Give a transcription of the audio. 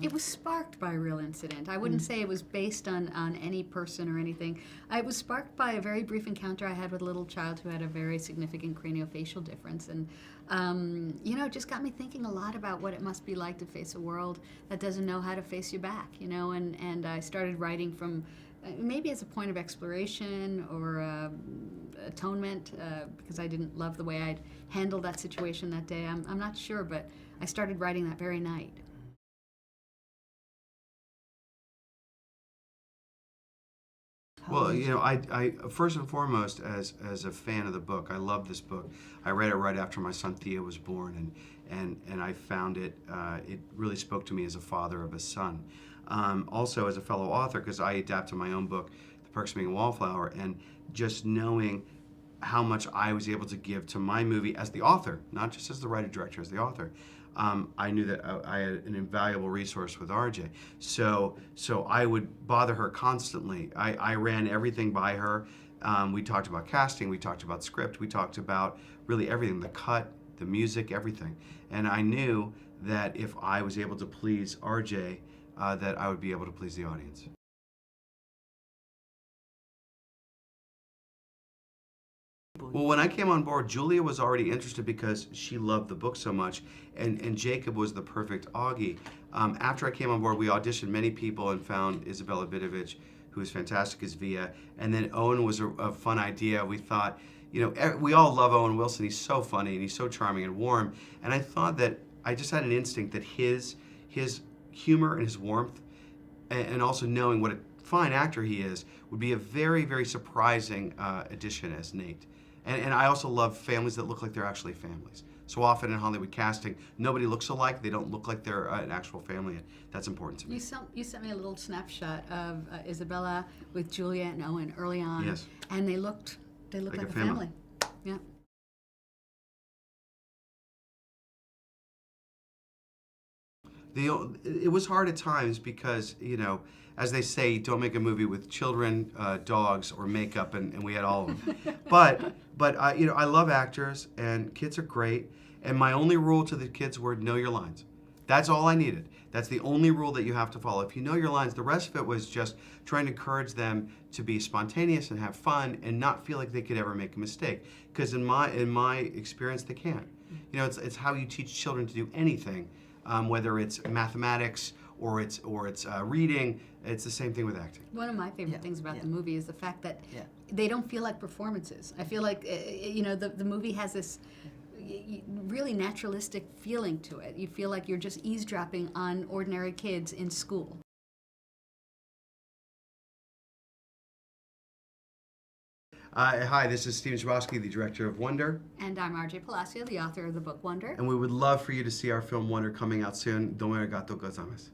It was sparked by a real incident. I wouldn't say it was based on any person or anything. It was sparked by a very brief encounter I had with a little child who had a very significant craniofacial difference. And, you know, it just got me thinking a lot about what it must be like to face a world that doesn't know how to face you back, you know, and I started writing from maybe as a point of exploration or atonement, because I didn't love the way I'd handled that situation that day. I'm not sure, but I started writing that very night. Well, you know, I first and foremost, as a fan of the book, I love this book. I read it right after my son Theo was born, and I found it really spoke to me as a father of a son. Also as a fellow author, because I adapted my own book, The Perks of Being a Wallflower, and just knowing how much I was able to give to my movie as the author, not just as the writer-director, as the author. I knew that I had an invaluable resource with RJ. So I would bother her constantly. I ran everything by her. We talked about casting, we talked about script, we talked about really everything, the cut, the music, everything. And I knew that if I was able to please RJ, that I would be able to please the audience. Well, when I came on board, Julia was already interested because she loved the book so much, and Jacob was the perfect Augie. After I came on board, we auditioned many people and found Isabella Bidovich, who was fantastic as Via, and then Owen was a fun idea. We thought, you know, we all love Owen Wilson. He's so funny and he's so charming and warm, and I thought that I just had an instinct that his humor and his warmth, and also knowing what a fine actor he is, would be a very, very surprising addition as Nate. And I also love families that look like they're actually families. So often in Hollywood casting, nobody looks alike. They don't look like they're an actual family, and that's important to me. You sent me a little snapshot of Isabella with Julia and Owen early on, Yes. and they looked like a family. Yeah. It was hard at times because, you know, as they say, don't make a movie with children, dogs, or makeup, and we had all of them. But you know, I love actors, and kids are great, and my only rule to the kids were know your lines. That's all I needed. That's the only rule that you have to follow. If you know your lines, the rest of it was just trying to encourage them to be spontaneous and have fun and not feel like they could ever make a mistake. Because in my experience, they can't. You know, it's how you teach children to do anything, whether it's mathematics or it's reading. It's the same thing with acting. One of my favorite things about the movie is the fact that they don't feel like performances. I feel like, you know, the movie has this really naturalistic feeling to it. You feel like you're just eavesdropping on ordinary kids in school. Hi, this is Steven Chbosky, the director of Wonder. And I'm RJ Palacio, the author of the book Wonder. And we would love for you to see our film Wonder coming out soon. Domo arigatou gozaimasu.